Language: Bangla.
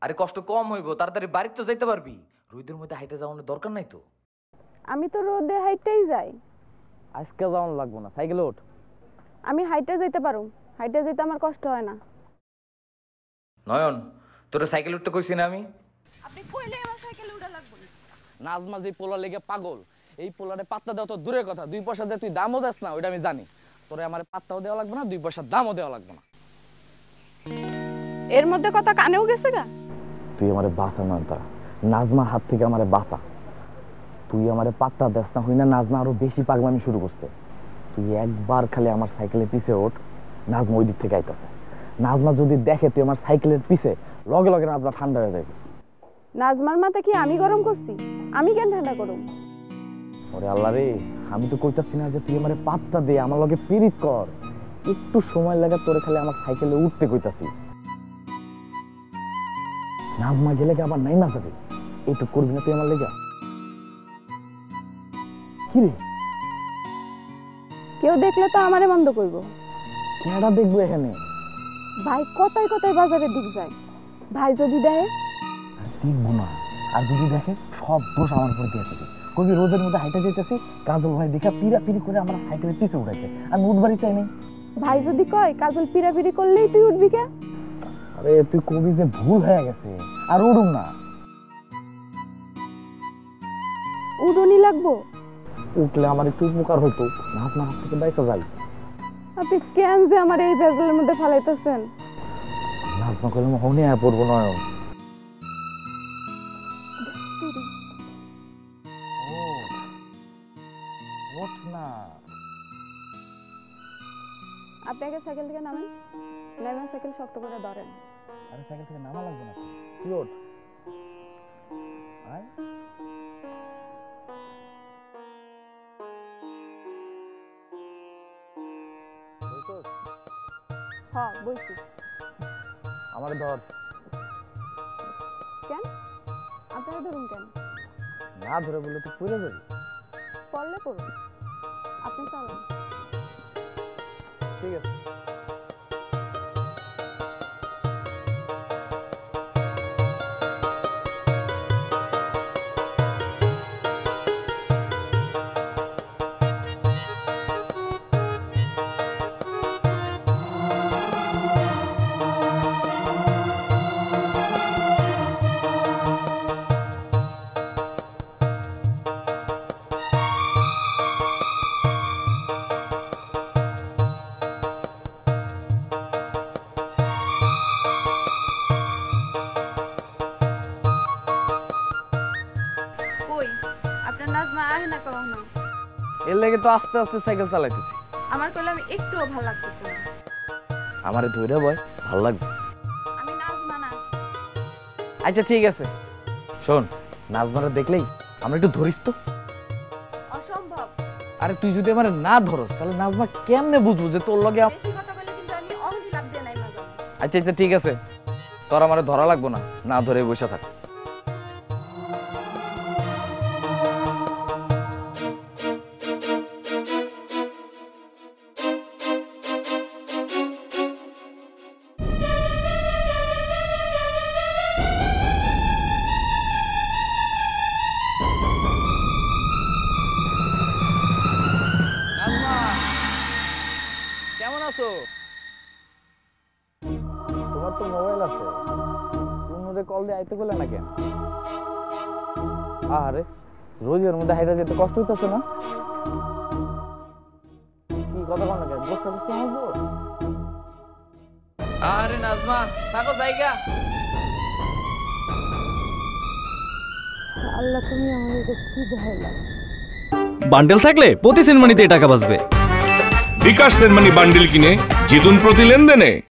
আরে কষ্ট কম হইব, তাড়াতাড়ি বাড়িতে তো যাইতে পারবি। রোদের মধ্যে হাইটে যাওয়ার দরকার নাই তো। আমি তো রোদে হাইটেই যাই। আজকে যাওয়ান লাগবো না, সাইকেলে ওঠ। আমি হাইটে যাইতে পারো, হাইটে যেতে আমার কষ্ট হয় না। নয়ন, তোর সাইকেল উঠতে কইছি না আমি? আপনি কইলে আমার সাইকেলে উঠা লাগবে না। নাজমা যে পোলা লেগে পাগল, এই পোলারে পাত্তা দেওয়া তো দূরের কথা, 2 পয়সা দিয়ে তুই দামও দেস না, ওইটা আমি জানি। তোরে আমার পাত্তাও দেওয়া লাগবে না, 2 পয়সা দামও দেওয়া লাগবে না। এর মধ্যে কথা কানেও গেছে গা। তুই আমারে বাঁচা না, তা নাজমার হাত থেকে আমারে বাঁচা। তুই আমারে পাত্তা দেস না, হই না নাজমা আরো বেশি পাগলামি শুরু করছে। তুই একবার খালি আমার সাইকেলের পিছে ওঠ, নাজমা ওই দিক থেকে আইতাছে। নাজমা যদি দেখে তুই আমার সাইকেলের পিছে, লগে লগে নাজমা ঠান্ডা হয়ে যাবে। নাজমার মাথা কি আমি গরম করছি? আমি কেন ঠান্ডা করুম? ওরে আল্লাহ রে, আমি তো কইতাছি না যে তুই আমারে পাত্তা দে, আমার লগে পিরিত কর। একটু সময় লাগে তোরে খালি আমার সাইকেলে উঠতে কইতাছি। নাজমা গেলে আবার নাইমা যাবে, এইটু করবি না তুই আমার লেগা? কি রে, কেউ দেখলে তো আমারে বন্ধ করব। কেডা দেখবো এখানে? ভাই কথায় কথায় বাজারের দিক যায়, ভাই যদি দেখে? দেখবো না, আর যদি দেখে সব দোষ আমার উপর দিয়ে যাবে। কবি রোদের মধ্যে হাইটা যেতেছি, কাজল ভাই দেখা পিরা পিরি করে আমার সাইকেলের পিছে উঠাইছে, আমি উঠবারই চাই নাই। ভাই যদি কয় কাজল পিরাপিরি করলেই তুই উঠবি কে? আরে তুই কবি যে ভুল হয়ে গেছে, আর উঠুম না। উঠুনি লাগবো? উঠলে আমার একটু উপকার হইতো, নাজমার হাত থেকে বাইসা যাই। আপনি কেন যে আমার এই ভেজালের মধ্যে ফেলাইতেছেন? নাজমা করলে হনে আয় পড়বো নয়ন। ওঠ না। আপনি আগে সাইকেল থেকে নামেন, নেমে সাইকেল শক্ত করে ধরেন। আরে সাইকেল থেকে নামা লাগবে না, তুই ওঠ। আয় হ্যাঁ বলছি। আমার ধর। কেন আপনারা ধরুন কেন? না ধরে বললে তুই পড়ে যাবি। পড়লে পড়ুন, আপনি চালান। ঠিক আছে। কই আপনার নাজমা আহে না কখনো? এর লেগে তো আস্তে আস্তে সাইকেল চালাইতেছি। আমার করলে আমি একটুও ভালো লাগতেছে না। আমারে ধরে বয়, ভালো লাগবে। আমি নাজমা না। আচ্ছা ঠিক আছে, শোন, নাজমারা দেখলেই আমরা একটু ধরিস তো। অসম্ভব। আরে তুই যদি আমার না ধরস তাহলে নাজমা কেমনে বুঝবো যে তোর লগে বেশি কথা বলে কিন্তু আমি অহনি লাভ দিয়ে নাই মাঝে। আচ্ছা আচ্ছা ঠিক আছে, তোর আমারে ধরা লাগবো না, না ধরে বসে থাক। কেমন আছো? তোমার তো মোবাইল আছে, অন্যদের কল দিয়ে আইতে বলে না কেন? আরে রোজের মধ্যে হাইটা যেতে কষ্ট হইতেছে না? কি কথা কন না কেন? গোসা গোসা হবো? আরে নাজমা থাকো জায়গা। আল্লাহ তুমি আমাকে কি দেখাইলা? বান্ডেল থাকলে প্রতি সেনমানিতে টাকা বাঁচবে। বিকাশ সেনমানি বান্ডিল কিনে জিতুন প্রতি লেনদেনে।